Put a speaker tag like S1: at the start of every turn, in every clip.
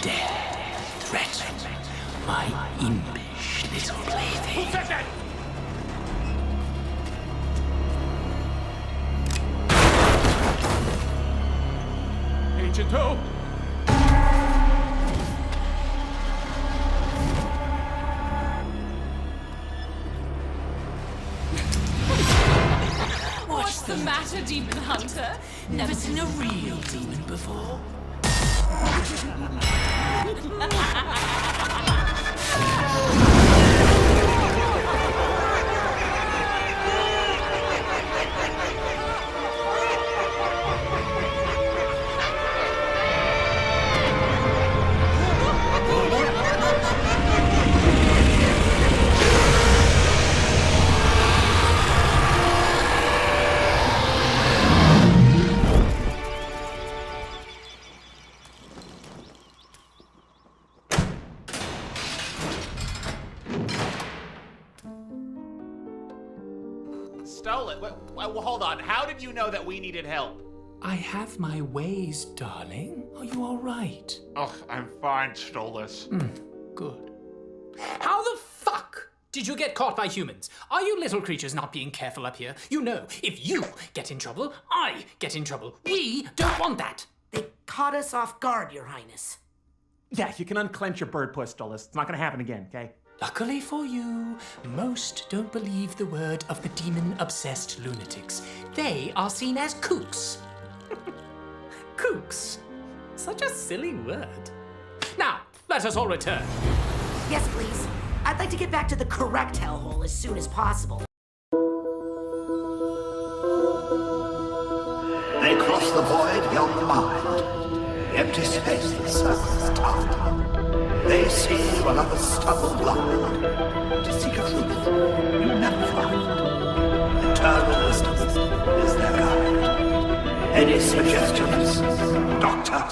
S1: dare threaten my impish little plaything?
S2: Who said that? Agent O!
S3: What's the matter, Demon Hunter?
S1: Never seen a real demon before.
S2: Stole it? Well, hold on. How did you know that we needed help?
S1: I have my ways, darling. Are you all right?
S2: Ugh, I'm fine, Stolas.
S1: Good.
S4: How the fuck did you get caught by humans? Are you little creatures not being careful up here? You know, if you get in trouble, I get in trouble. We don't want that.
S5: They caught us off guard, Your Highness.
S6: Yeah, you can unclench your bird puss, Stolas. It's not gonna happen again, okay?
S1: Luckily for you, most don't believe the word of the demon-obsessed lunatics. They are seen as kooks.
S4: Kooks. Such a silly word. Now, let us all return.
S5: Yes, please. I'd like to get back to the correct hellhole as soon as possible.
S7: They cross the void beyond the mind. The empty space that circles time. They see through another stubble blind. To seek a truth you never find. Eternal wisdom is their guide. Any suggestions, Doctor?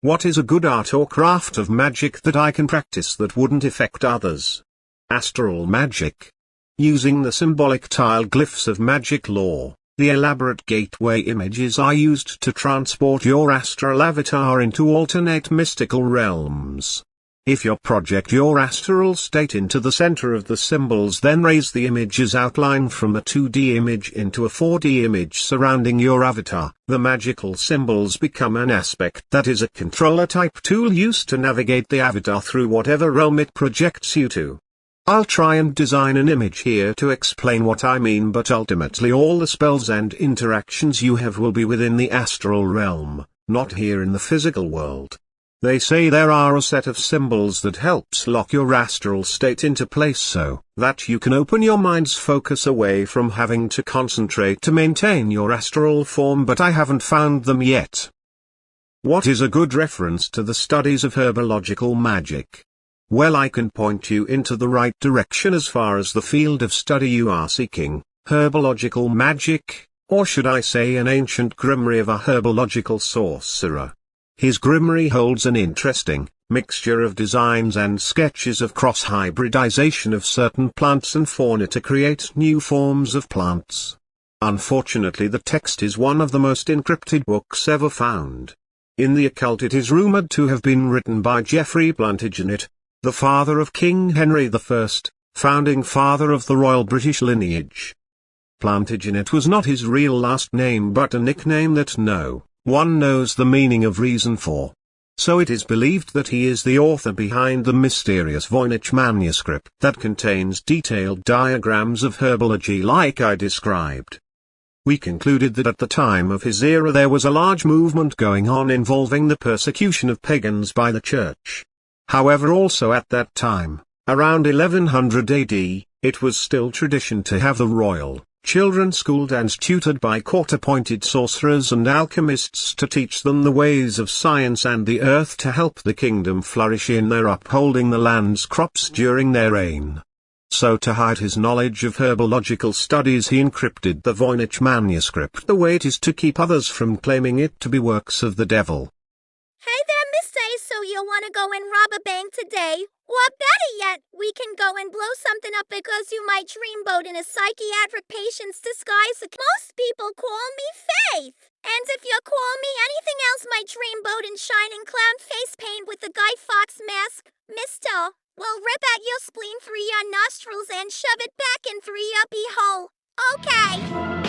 S8: What is a good art or craft of magic that I can practice that wouldn't affect others? Astral magic. Using the symbolic tile glyphs of magic lore, the elaborate gateway images are used to transport your astral avatar into alternate mystical realms. If you project your astral state into the center of the symbols, then raise the image's outline from a 2D image into a 4D image surrounding your avatar, the magical symbols become an aspect that is a controller-type tool used to navigate the avatar through whatever realm it projects you to. I'll try and design an image here to explain what I mean, but ultimately all the spells and interactions you have will be within the astral realm, not here in the physical world. They say there are a set of symbols that helps lock your astral state into place so that you can open your mind's focus away from having to concentrate to maintain your astral form, but I haven't found them yet. What is a good reference to the studies of herbological magic? Well, I can point you into the right direction as far as the field of study you are seeking, herbological magic, or should I say an ancient grimoire of a herbological sorcerer. His grimoire holds an interesting mixture of designs and sketches of cross-hybridization of certain plants and fauna to create new forms of plants. Unfortunately, the text is one of the most encrypted books ever found. In the occult, it is rumored to have been written by Geoffrey Plantagenet, the father of King Henry I, founding father of the royal British lineage. Plantagenet was not his real last name but a nickname that no one knows the meaning of reason for. So it is believed that he is the author behind the mysterious Voynich manuscript that contains detailed diagrams of herbology like I described. We concluded that at the time of his era there was a large movement going on involving the persecution of pagans by the church. However, also at that time, around 1100 AD, it was still tradition to have the royal children schooled and tutored by court-appointed sorcerers and alchemists to teach them the ways of science and the earth to help the kingdom flourish in their upholding the land's crops during their reign. So to hide his knowledge of herbological studies, he encrypted the Voynich manuscript the way it is to keep others from claiming it to be works of the devil.
S9: Hey there, Miss A, so you want to go and rob a bank today? Or better yet, we can go and blow something up because you might dreamboat in a psychiatric patient's disguise. Most people call me Faith. And if you call me anything else, my dreamboat in shining clown face paint with the Guy Fawkes mask, Mister, will rip at your spleen through your nostrils and shove it back in through your beehole. Okay.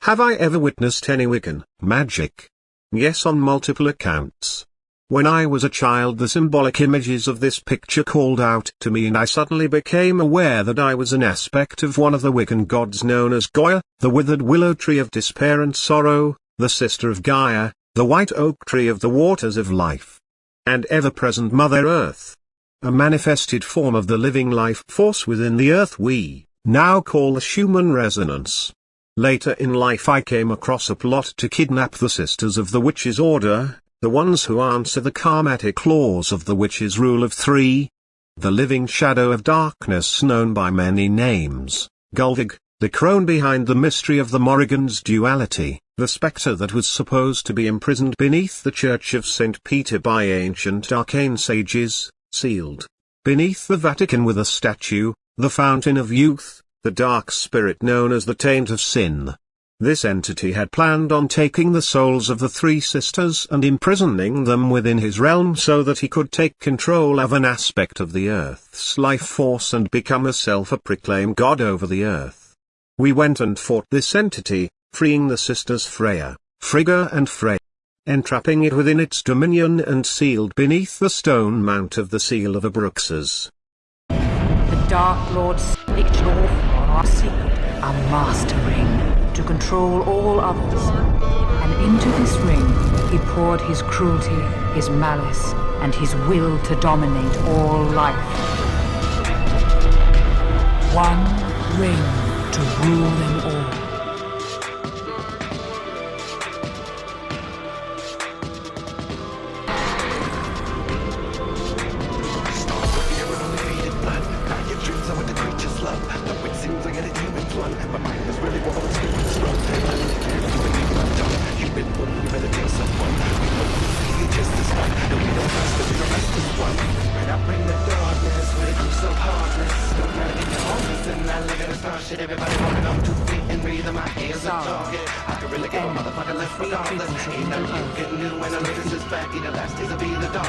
S8: Have I ever witnessed any Wiccan magic? Yes, on multiple accounts. When I was a child, the symbolic images of this picture called out to me, and I suddenly became aware that I was an aspect of one of the Wiccan gods known as Goya, the withered willow tree of despair and sorrow, the sister of Gaia, the white oak tree of the waters of life, and ever-present Mother Earth. A manifested form of the living life force within the earth we now call the Schumann resonance. Later in life I came across a plot to kidnap the sisters of the Witches' Order, the ones who answer the karmatic laws of the Witches' Rule of Three. The living shadow of darkness known by many names, Gulvig, The crone behind the mystery of the Morrigan's duality, the spectre that was supposed to be imprisoned beneath the Church of St. Peter by ancient arcane sages, sealed beneath the Vatican with a statue, the fountain of youth, the dark spirit known as the taint of sin. This entity had planned on taking the souls of the three sisters and imprisoning them within his realm so that he could take control of an aspect of the Earth's life force and become a self-proclaimed god over the Earth. We went and fought this entity, freeing the sisters Freya, Frigga and Frey, entrapping it within its dominion and sealed beneath the stone mount of the Seal of Abruxas.
S10: The Dark Lord switched off on our secret, a master ring, to control all others. And into this ring, he poured his cruelty, his malice, and his will to dominate all life. One ring to rule them all.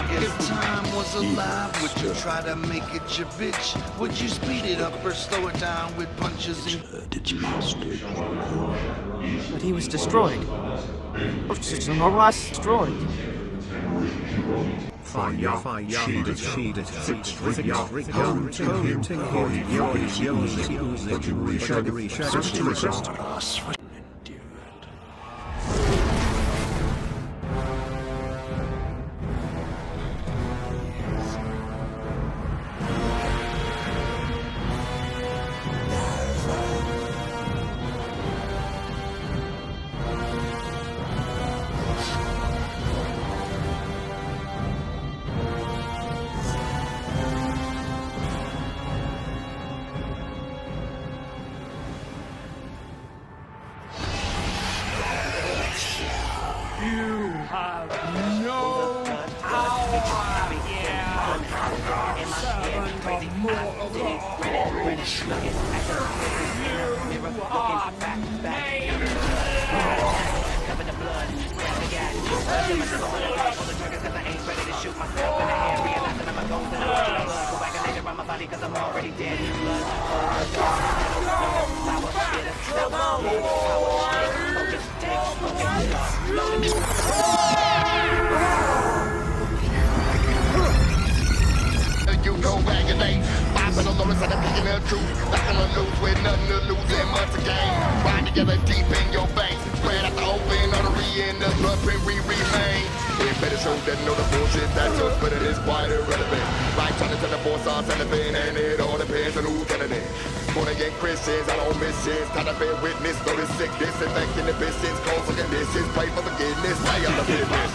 S11: If time was alive, would you try to make it your bitch? Would you speed it up or slow it down with punches and its monster?
S12: But he was destroyed. Destroyed.
S11: You go back and late. Five on the lowest and I'm picking the truth. Back on the loose with nothing to lose and much to gain. Ride together deep in your veins. Spread out the open artery and the blood print we remain. It better show that know the bullshit that's us, but it is quite irrelevant. Like trying to tell the force on celibate, and it all depends on who's getting it. Born again Christians, I don't miss shit. Time to bear witness, notice sick, disinfecting the business, cause for conditions, pray for forgiveness, stay on the business.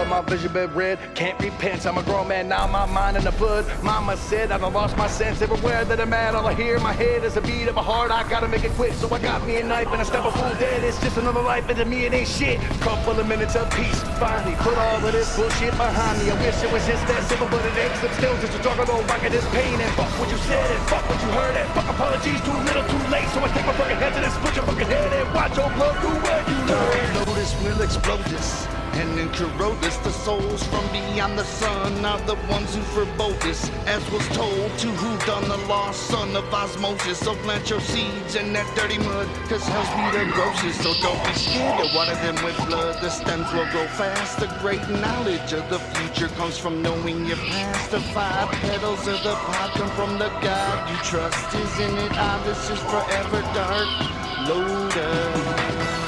S11: My vision been red, can't repent. I'm a grown man now, my mind in the blood. Mama said I done lost my sense. Everywhere that I'm at, all I hear in my head is a beat of my heart. I gotta make it quick, so I got me a knife and I step a fool dead. It's just another life, and to me it ain't shit. Couple of minutes of peace, finally put all of this bullshit behind me. I wish it was just that simple, but it ain't. I'm still just a struggle, no rocket this pain. And fuck what you said, and fuck what you heard, and fuck apologies too little, too late. So I take my fucking head to this, put your fucking head and watch your blood do what you learn. Asmodeus will explode this. And in Corrodus, the souls from beyond the sun are the ones who forebode this, as was told to who done the lost son of Osmosis. So plant your seeds in that dirty mud, cause hell's be the grossest. So don't be scared to water them with blood, the stems will grow fast. The great knowledge of the future comes from knowing your past. The 5 petals of the pot come from the God you trust. Isn't it odd, this is forever dark? Load up.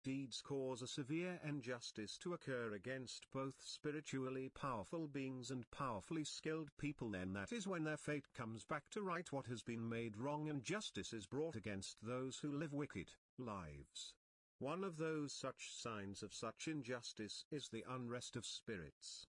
S8: Deeds cause a severe injustice to occur against both spiritually powerful beings and powerfully skilled people, then that is when their fate comes back to right what has been made wrong, and justice is brought against those who live wicked lives. One of those such signs of such injustice is the unrest of spirits.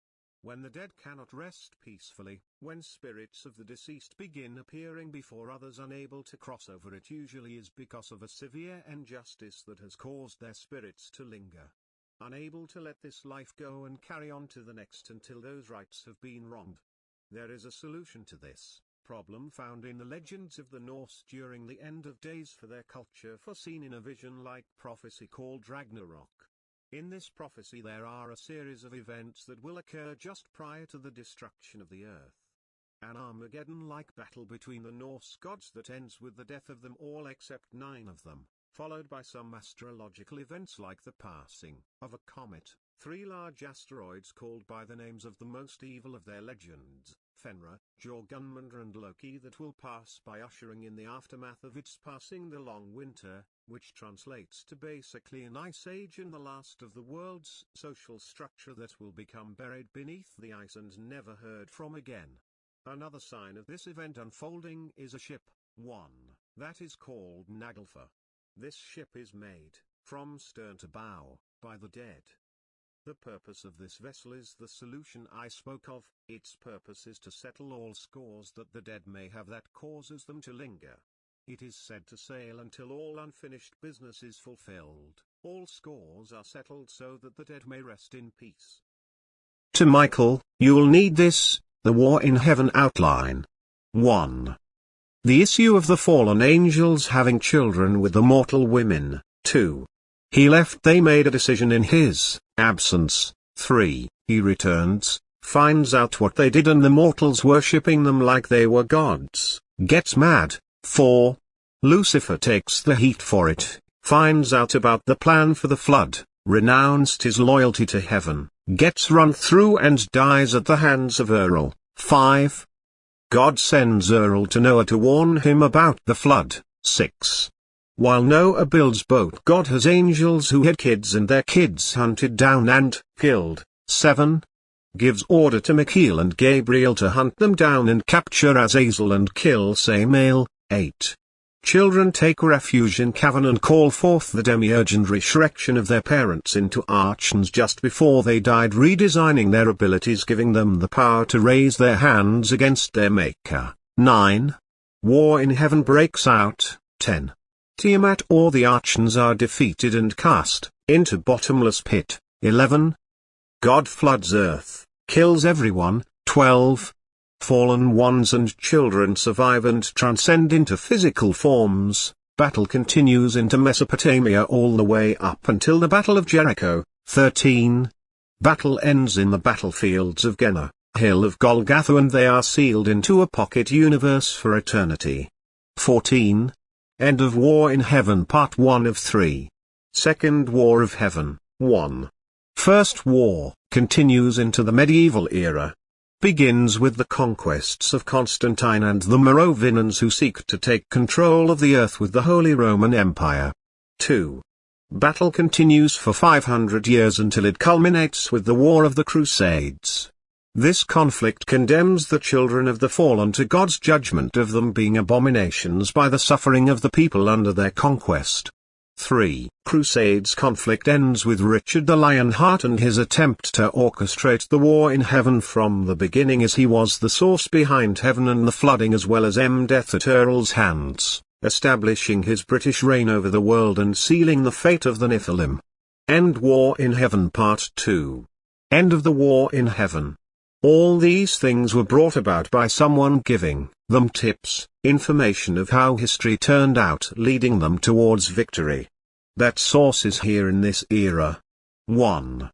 S8: When the dead cannot rest peacefully, when spirits of the deceased begin appearing before others unable to cross over, it usually is because of a severe injustice that has caused their spirits to linger, unable to let this life go and carry on to the next until those rights have been wronged. There is a solution to this problem found in the legends of the Norse during the end of days for their culture, foreseen in a vision-like prophecy called Ragnarok. In this prophecy there are a series of events that will occur just prior to the destruction of the earth. An Armageddon-like battle between the Norse gods that ends with the death of them all except 9 of them, followed by some astrological events like the passing of a comet, 3 large asteroids called by the names of the most evil of their legends, Fenrir, Jorgunmundr and Loki, that will pass by, ushering in the aftermath of its passing the long winter, which translates to basically an ice age and the last of the world's social structure that will become buried beneath the ice and never heard from again. Another sign of this event unfolding is a ship, one, that is called Naglfar. This ship is made, from stern to bow, by the dead. The purpose of this vessel is the solution I spoke of. Its purpose is to settle all scores that the dead may have that causes them to linger. It is said to sail until all unfinished business is fulfilled, all scores are settled, so that the dead may rest in peace. To Michael, you'll need this, the War in Heaven outline. 1. The issue of the fallen angels having children with the mortal women. 2. He left, they made a decision in his absence. 3. He returns, finds out what they did and the mortals worshipping them like they were gods, gets mad. 4. Lucifer takes the heat for it, finds out about the plan for the flood, renounced his loyalty to heaven, gets run through and dies at the hands of Earl. 5. God sends Earl to Noah to warn him about the flood. 6. While Noah builds boat, God has angels who had kids and their kids hunted down and killed. 7. Gives order to Michael and Gabriel to hunt them down and capture Azazel and kill Samael. 8. Children take refuge in cavern and call forth the demiurge and resurrection of their parents into archons just before they died, redesigning their abilities, giving them the power to raise their hands against their maker. 9. War in heaven breaks out. 10. Tiamat or the archons are defeated and cast into bottomless pit. 11. God floods earth, kills everyone. 12. Fallen ones and children survive and transcend into physical forms. Battle continues into Mesopotamia all the way up until the Battle of Jericho. 13. Battle ends in the battlefields of Gehenna, Hill of Golgotha, and they are sealed into a pocket universe for eternity. 14. End of War in Heaven Part 1 of 3. Second War of Heaven, 1. First War continues into the medieval era. Begins with the conquests of Constantine and the Merovingians, who seek to take control of the earth with the Holy Roman Empire. 2. Battle continues for 500 years until it culminates with the War of the Crusades. This conflict condemns the children of the fallen to God's judgment of them being abominations by the suffering of the people under their conquest. 3. Crusades conflict ends with Richard the Lionheart and his attempt to orchestrate the war in heaven from the beginning, as he was the source behind heaven and the flooding, as well as Death at Earl's hands, establishing his British reign over the world and sealing the fate of the Nephilim. End War in Heaven Part 2. End of the War in Heaven. All these things were brought about by someone giving them tips, information of how history turned out, leading them towards victory. That source is here in this era. 1.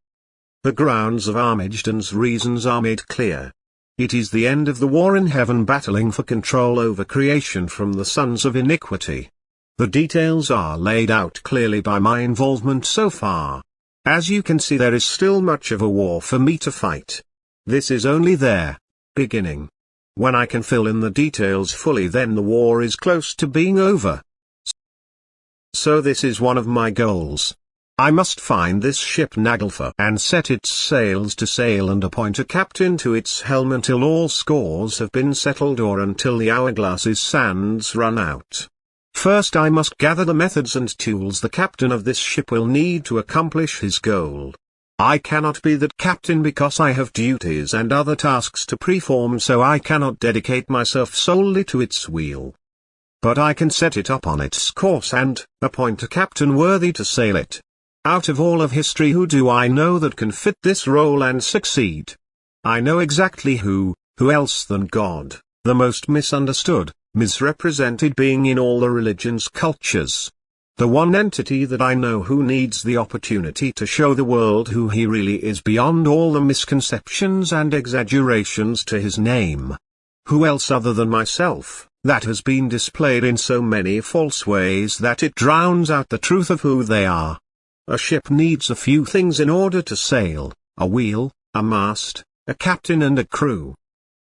S8: The grounds of Armageddon's reasons are made clear. It is the end of the war in heaven, battling for control over creation from the sons of iniquity. The details are laid out clearly by my involvement so far. As you can see, there is still much of a war for me to fight. This is only their beginning. When I can fill in the details fully, then the war is close to being over. So this is one of my goals. I must find this ship Naglfar and set its sails to sail and appoint a captain to its helm until all scores have been settled, or until the hourglass's sands run out. First I must gather the methods and tools the captain of this ship will need to accomplish his goal. I cannot be that captain because I have duties and other tasks to perform, so I cannot dedicate myself solely to its wheel. But I can set it up on its course and appoint a captain worthy to sail it. Out of all of history, who do I know that can fit this role and succeed? I know exactly who else than God, the most misunderstood, misrepresented being in all the religions, cultures. The one entity that I know who needs the opportunity to show the world who he really is beyond all the misconceptions and exaggerations to his name. Who else other than myself, that has been displayed in so many false ways that it drowns out the truth of who they are. A ship needs a few things in order to sail: a wheel, a mast, a captain and a crew.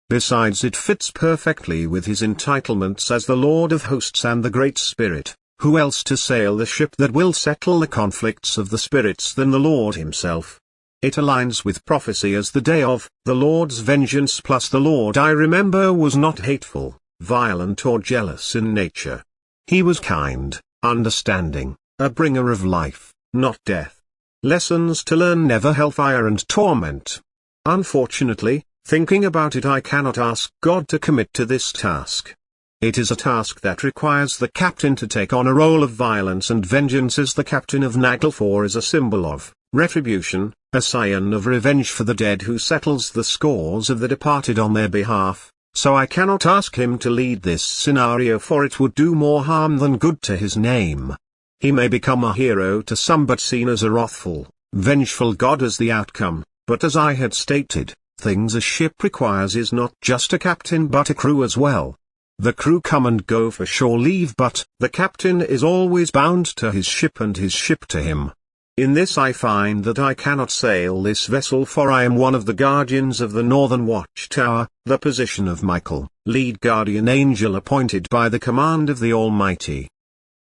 S8: Besides, it fits perfectly with his entitlements as the Lord of Hosts and the Great Spirit. Who else to sail the ship that will settle the conflicts of the spirits than the Lord himself? It aligns with prophecy as the day of the Lord's vengeance. Plus, the Lord I remember was not hateful, violent or jealous in nature. He was kind, understanding, a bringer of life, not death. Lessons to learn: never hellfire and torment. Unfortunately, thinking about it, I cannot ask God to commit to this task. It is a task that requires the captain to take on a role of violence and vengeance, as the captain of Naglfar is a symbol of retribution, a scion of revenge for the dead who settles the scores of the departed on their behalf. So I cannot ask him to lead this scenario, for it would do more harm than good to his name. He may become a hero to some, but seen as a wrathful, vengeful God as the outcome. But as I had stated, things a ship requires is not just a captain but a crew as well. The crew come and go for shore leave, but the captain is always bound to his ship and his ship to him. In this I find that I cannot sail this vessel, for I am one of the guardians of the Northern Watchtower, the position of Michael, lead guardian angel appointed by the command of the Almighty.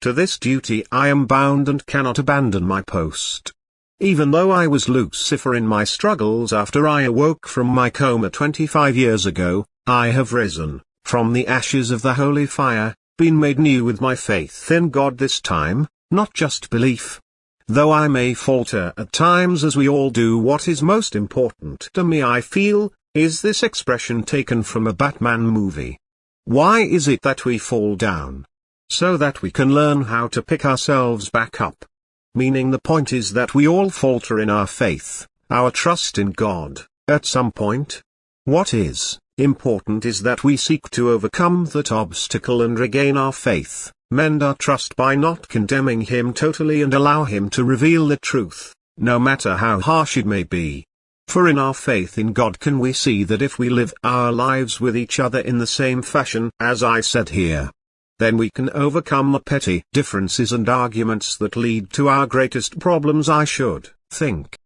S8: To this duty I am bound and cannot abandon my post. Even though I was Lucifer in my struggles after I awoke from my coma 25 years ago, I have risen from the ashes of the holy fire, been made new with my faith in God this time, not just belief. Though I may falter at times as we all do, what is most important to me, I feel, is this expression taken from a Batman movie. Why is it that we fall down? So that we can learn how to pick ourselves back up. Meaning the point is that we all falter in our faith, our trust in God, at some point. What is important is that we seek to overcome that obstacle and regain our faith, mend our trust by not condemning Him totally and allow Him to reveal the truth, no matter how harsh it may be. For in our faith in God can we see that if we live our lives with each other in the same fashion as I said here, then we can overcome the petty differences and arguments that lead to our greatest problems, I should think.